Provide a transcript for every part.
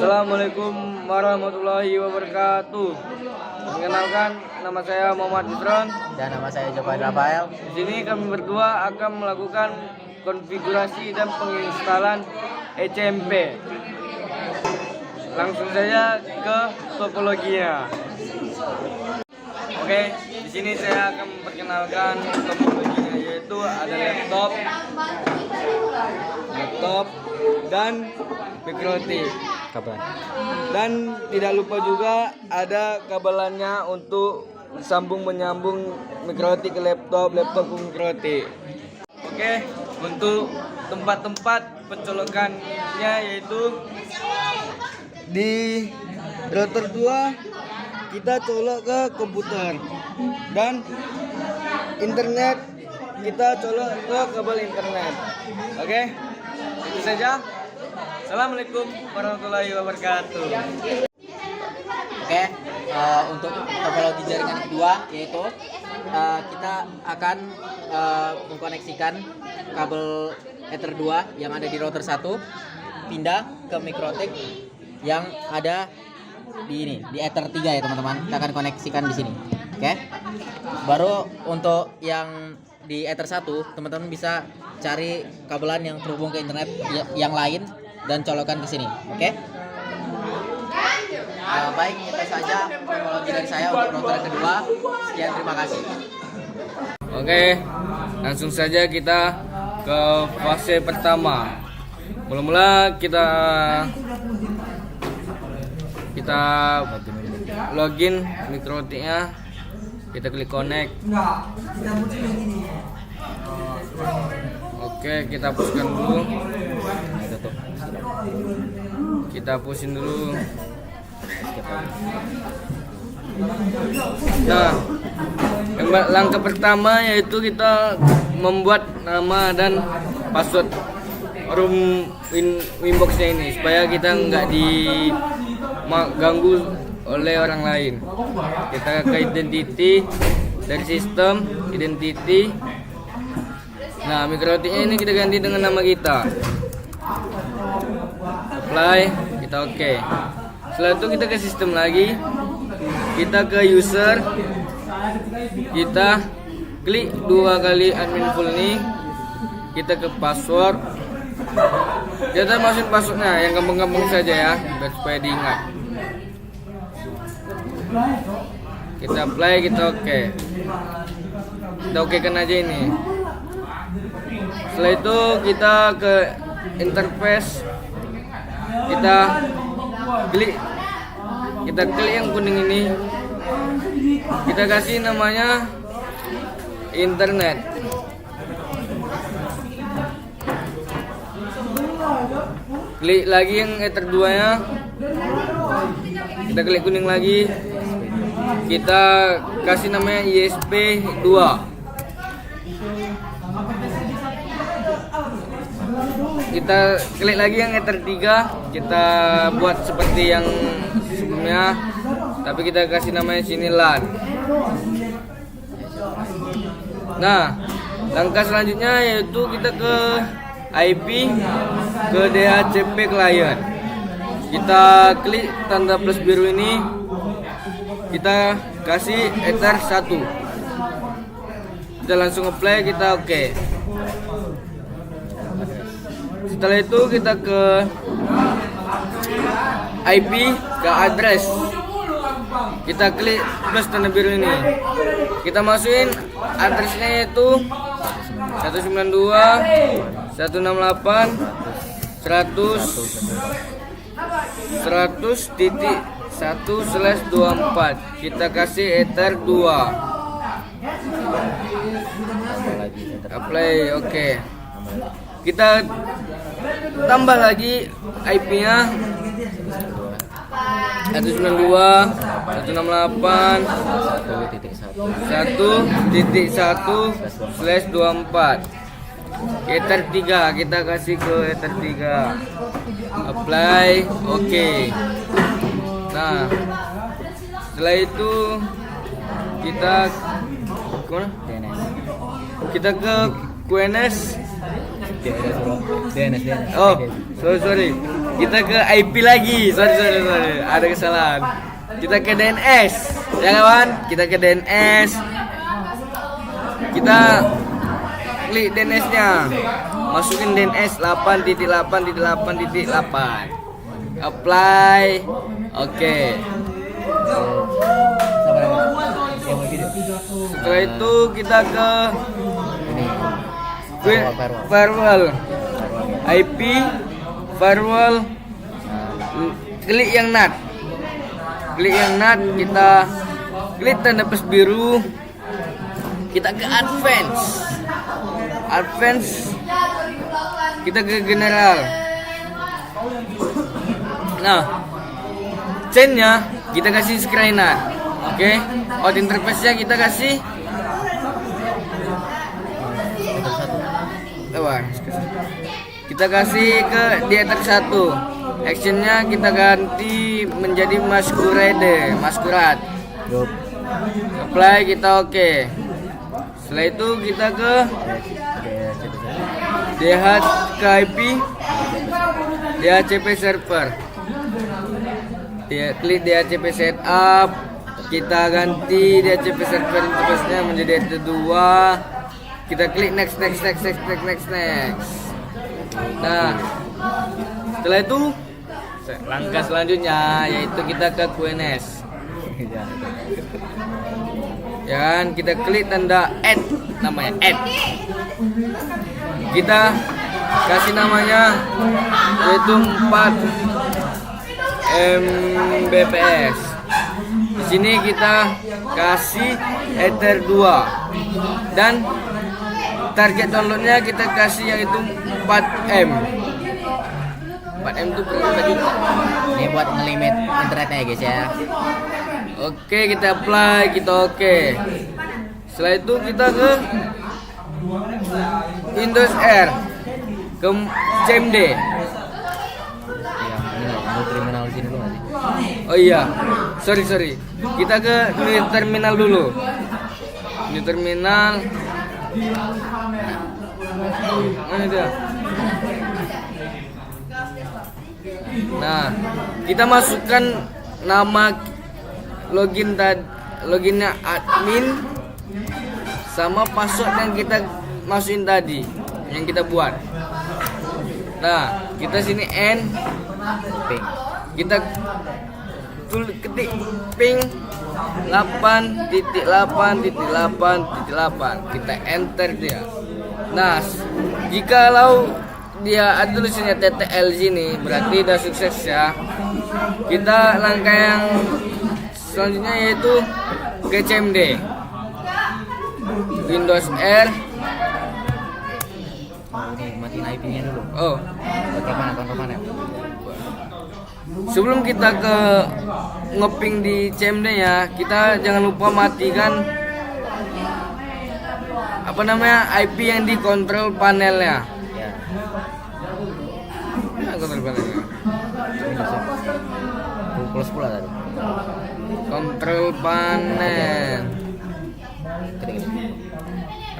Assalamualaikum warahmatullahi wabarakatuh. Perkenalkan, nama saya Muhammad Fitron Dan nama saya Jovan Rafael. Di sini kami berdua akan melakukan konfigurasi dan penginstalan ECMP. Langsung saja ke topologinya. Oke, di sini saya akan memperkenalkan topologinya, yaitu ada laptop dan mikrotik. Dan tidak lupa juga ada kabelannya untuk menyambung mikrotik ke laptop ke mikrotik. Oke, untuk tempat-tempat pencolokannya yaitu di router 2 kita colok ke komputer, dan internet kita colok ke kabel internet. Oke, itu saja. Assalamualaikum warahmatullahi wabarakatuh. Oke, untuk topologi jaringan kedua yaitu kita akan mengkoneksikan kabel Ether 2 yang ada di router 1 pindah ke mikrotik yang ada di Ether 3 ya teman-teman. Kita akan koneksikan di sini. Oke. Baru untuk yang di Ether 1 teman-teman bisa cari kabelan yang terhubung ke internet yang lain dan colokan ke sini. Oke. Baik, itu saja topologi dari saya untuk router kedua. Sekian, terima kasih. Oke, langsung saja kita ke fase pertama. Mula-mula kita login mikrotiknya, kita klik connect. Oke, kita pushkan dulu. Kita pusing dulu. Nah, langkah pertama yaitu kita membuat nama dan password room Winbox-nya ini supaya kita nggak diganggu oleh orang lain. Kita ke identity, dari sistem identity. Nah, mikrotiknya ini kita ganti dengan nama kita. Apply, kita oke. Setelah itu kita ke sistem lagi, kita ke user, kita klik 2 kali admin full ini, kita ke password. Kita masukin passwordnya yang gampang-gampang saja ya, biar supaya diingat. Kita apply, kita oke. Kita oke kan aja ini. Setelah itu kita ke interface, kita klik yang kuning ini, kita kasih namanya internet. Klik lagi yang Ether 2 nya, kita klik kuning lagi, kita kasih namanya ISP 2. Kita klik lagi yang Ether 3, kita buat seperti yang sebelumnya, tapi kita kasih namanya sini LAN. Nah, langkah selanjutnya yaitu kita ke IP, ke DHCP client. Kita klik tanda plus biru ini, kita kasih Ether 1. Kita langsung apply, kita oke. Setelah itu kita ke IP, ke address. Kita klik plus tanda biru ini. Kita masukin addressnya yaitu 192.168.100.1/24. Kita kasih Ether 2. Apply, oke. Kita tambah lagi IP-nya 192.168.1.1/24. Ether 3, kita kasih ke Ether 3. Apply, oke. Nah, setelah itu kita kemana? Kita ke QNS. DNS. Oh, sorry. kita ke IP lagi. Sorry. Ada kesalahan. Kita ke DNS. Ya kawan, kita ke DNS. Kita klik DNS-nya. Masukin DNS 8.8.8.8. Apply. Oke. Setelah itu kita ke firewall. IP firewall. Klik yang NAT. Kita klik tanda plus biru. Kita ke advance. Kita ke general. Nah, chainnya kita kasih screener. Oke. Out interface-nya kita kasih kita kasih ke diater 1. Actionnya kita ganti menjadi masquerade. Apply, kita oke. Setelah itu kita ke DHCP server. Klik DHCP setup. Kita ganti DHCP server interface-nya menjadi DHCP 2. Kita klik next. Nah, setelah itu langkah selanjutnya yaitu kita ke QNS. Ya kan, kita klik tanda add, namanya add. Kita kasih namanya yaitu 4 Mbps. Di sini kita kasih Ether 2 dan target downloadnya kita kasih yaitu 4M. 4M itu berapa juta? Ini buat ngelimit internetnya ya guys ya. Oke, kita apply, kita oke. Setelah itu kita ke Windows R, ke CMD. Yang terminal di sini dulu nanti. Oh iya, sorry. Kita ke new terminal dulu. New terminal. Mana dia? Nah, kita masukkan nama loginnya admin sama password yang kita masukin tadi, yang kita buat. Nah, kita sini ping. Kita ketik ping 8.8.8.8. Kita enter dia. Nah, jikalau dia ada tulisannya TTL sini, berarti udah sukses ya. Kita langkah yang selanjutnya yaitu ke CMD. Windows R. Matiin IP-nya dulu. Oh, Kapan ya? sebelum kita ke ngeping di CMD ya, kita jangan lupa matikan IP yang di control panelnya. Ya. Nah, control panelnya. Plus pula tadi. Control panel.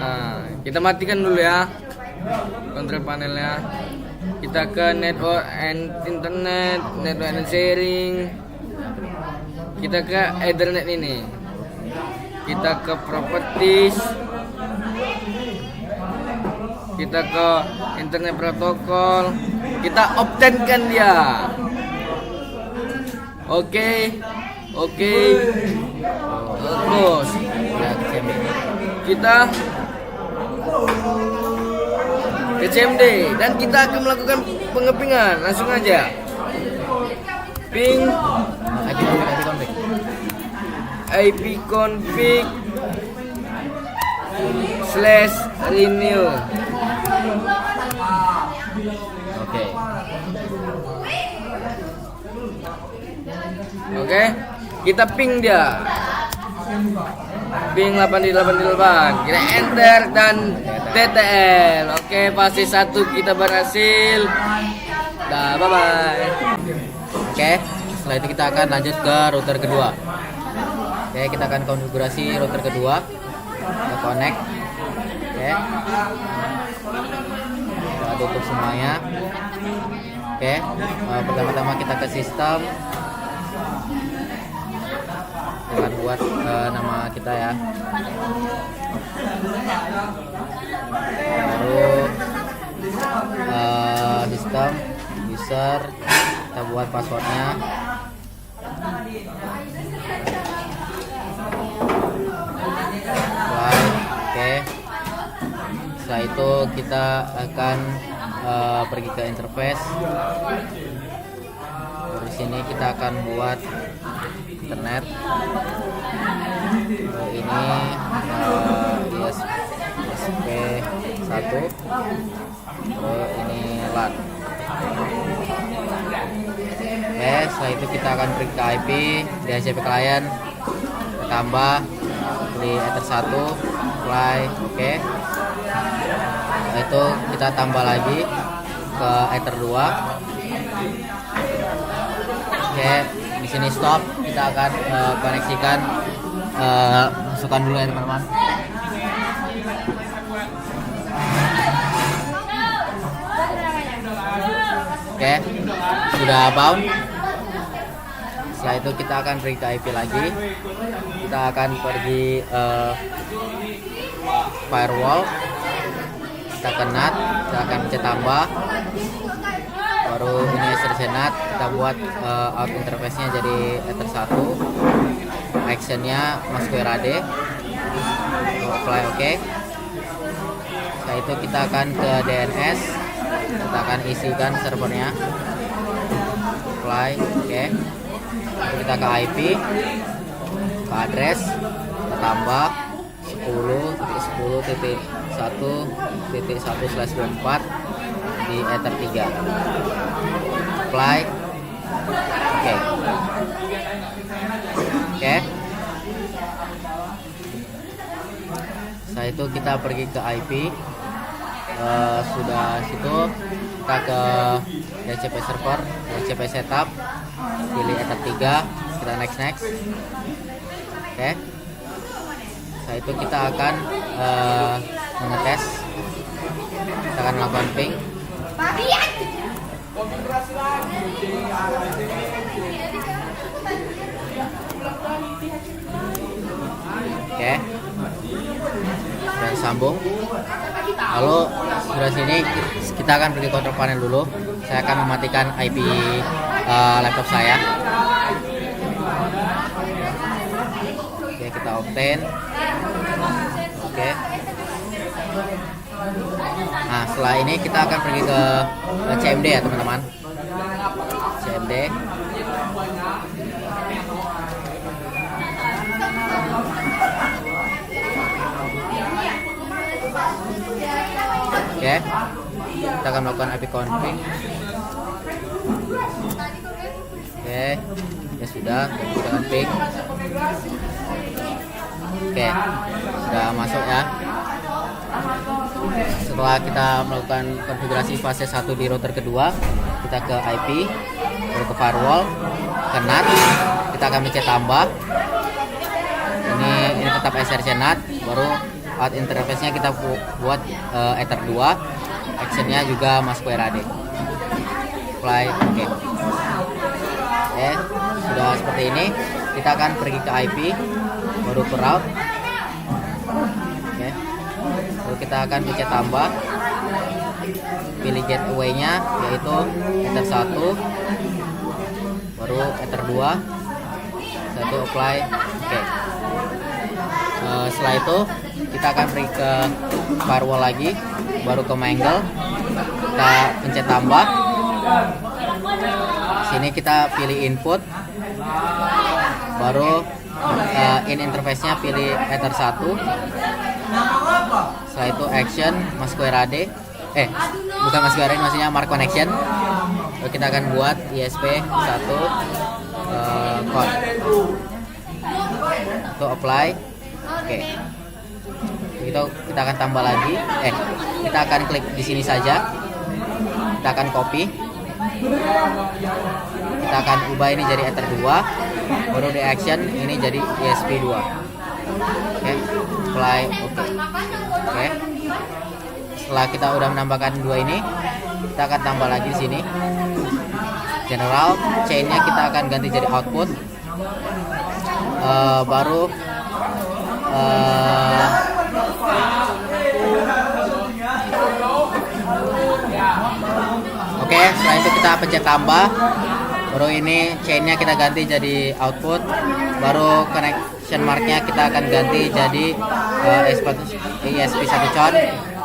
Nah, kita matikan dulu ya control panelnya. Kita ke network and internet, network and sharing. Kita ke Ethernet ini. Kita ke properties. Kita ke internet protokol. Kita obtenkan dia. Oke. Terus kita ke CMD dan kita akan melakukan pengepingan. Langsung aja ping ipconfig /renew. Oke, kita ping dia. Ping 8.8.8. Kita enter dan TTL. Oke, fase 1 kita berhasil. Dah, bye bye. Oke, setelah itu kita akan lanjut ke router kedua. Oke, kita akan konfigurasi router kedua. Kita connect. Oke. Kita tutup semuanya. Oke, pertama-tama kita ke sistem. Akan buat nama kita ya. Baru sistem user, kita buat passwordnya. Oke. Setelah itu kita akan pergi ke interface. Di sini kita akan buat internet. Ini ISP1. Ini LAN. Oke, setelah itu kita akan pergi ke IP DHCP client, tambah di Ether 1 apply. Oke. Setelah itu kita tambah lagi ke Ether 2. Oke, di sini stop. Kita akan koneksikan, masukkan dulu ya teman-teman. Oke, sudah bound. Setelah itu kita akan pergi ke IP lagi. Kita akan pergi firewall. Kita ke NAT, kita akan pencet tambah. Baru ini SRC NAT, kita buat out interface-nya jadi Ether 1. Action-nya MySQL AD. Apply OK. Setelah itu kita akan ke DNS. Kita akan isikan servernya. Apply OK. Kita ke IP, ke address, kita tambah 10.10.1.1/24 di Ether 3. Apply. Oke. Oke. Setelah itu kita pergi ke IP. Sudah situ kita ke DHCP server, DHCP setup, pilih Ether 3, kita next. Oke. Setelah itu kita akan mengetes. Kita akan melakukan ping. Oke. Dan sambung. Lalu sudah sini kita akan pergi kontrol panel dulu. Saya akan mematikan IP laptop saya. Oke, kita obtain. Oke. Nah, setelah ini kita akan pergi ke CMD ya teman-teman. CMD. Oke, kita akan melakukan IP config. Oke, ya sudah, kita config. Oke, sudah masuk ya. Setelah kita melakukan konfigurasi fase 1 di router kedua, kita ke IP, baru ke firewall, ke NAT, kita akan mencet tambah. Ini tetap SRC NAT, baru out interface-nya kita buat Ether 2, action-nya juga MySQL AD. Apply, oke. Oke, sudah seperti ini. Kita akan pergi ke IP, baru ke route. Oke. Lalu kita akan pencet tambah. Pilih gateway-nya yaitu Ether 1, baru Ether 2. Satu apply. Oke. Setelah itu kita akan pergi ke firewall lagi, baru ke Mangle, kita pencet tambah. Sini kita pilih input, baru in interface-nya pilih Ether 1. Setelah itu action MySQL AD, bukan MySQL AD, maksudnya Mark Connection. Lalu kita akan buat ISP1 code. Itu apply. Oke. Kita akan tambah lagi. Kita akan klik di sini saja. Kita akan copy. Kita akan ubah ini jadi Ether 2. Baru di action ini jadi ESP2. Oke. Apply. Oke. Setelah kita udah menambahkan dua ini, kita akan tambah lagi di sini. general, chainnya kita akan ganti jadi output. Baru oke, setelah itu kita pencet tambah. Baru ini chainnya kita ganti jadi output. Baru connection marknya kita akan ganti jadi ESP1 con.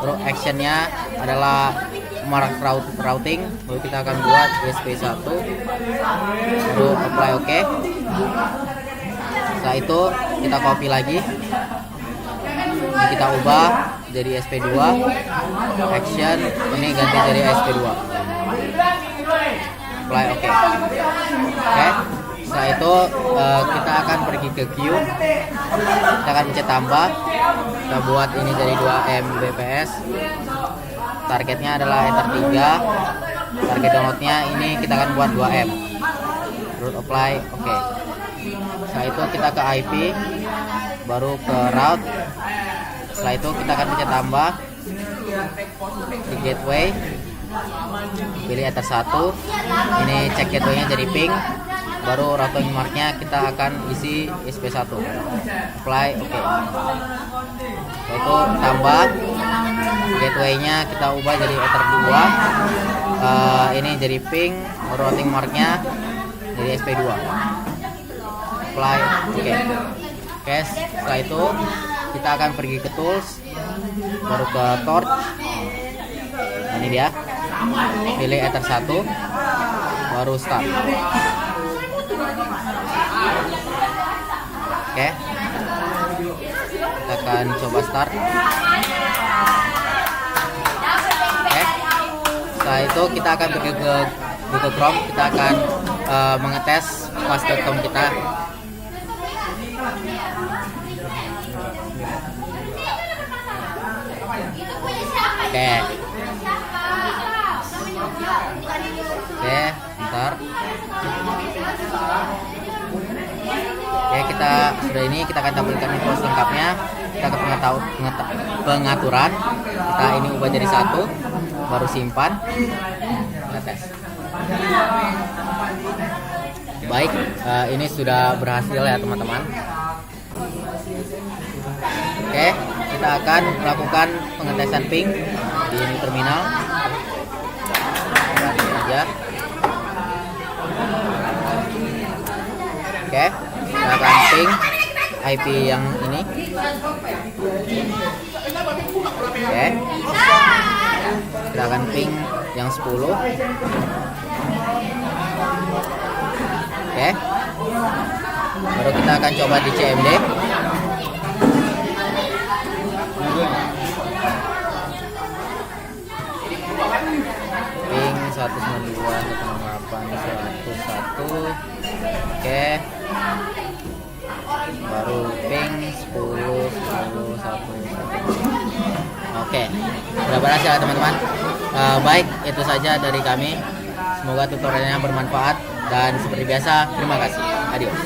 Baru actionnya adalah mark routing. Baru kita akan buat ESP1. Baru apply OK. Setelah itu kita copy lagi. Ini kita ubah jadi SP2. Action ini ganti jadi SP2. Apply OK. Oke. Setelah itu kita akan pergi ke queue. Kita akan pencet tambah. Kita buat ini jadi 2 Mbps. Targetnya adalah enter 3. Target downloadnya ini kita akan buat 2 M. Root apply OK. Setelah itu kita ke IP, baru ke route. Setelah itu kita akan pencet tambah di gateway, pilih ether 1. Ini cek gateway-nya jadi ping. Baru routing marknya kita akan isi ESP1. Apply OK. Setelah itu tambah gateway-nya kita ubah jadi ether 2. Ini jadi ping, routing marknya jadi SP2. Apply OK. Oke, setelah itu kita akan pergi ke tools, baru ke torch. Ini dia, pilih ether 1, baru start. Oke, kita akan coba start. Oke, setelah itu kita akan pergi ke Google Chrome. Kita akan mengetes fast.com kita. Oke, bentar. Oke, kita sudah ini, kita akan tampilkan info lengkapnya. Kita ke pengaturan. Kita ini ubah jadi 1, baru simpan. Kita tes. Baik, ini sudah berhasil ya teman-teman. Oke, kita akan melakukan pengetesan ping di ini terminal. Ini aja. Oke, kita akan ping IP yang ini. Oke, kita akan ping yang 10. Oke, baru kita akan coba di CMD. Ping 192.168.101. Oke, baru ping 10.10.1.1. Oke, sudah berhasil ya teman-teman. Baik, itu saja dari kami. Semoga tutorialnya bermanfaat dan seperti biasa, terima kasih. Adios.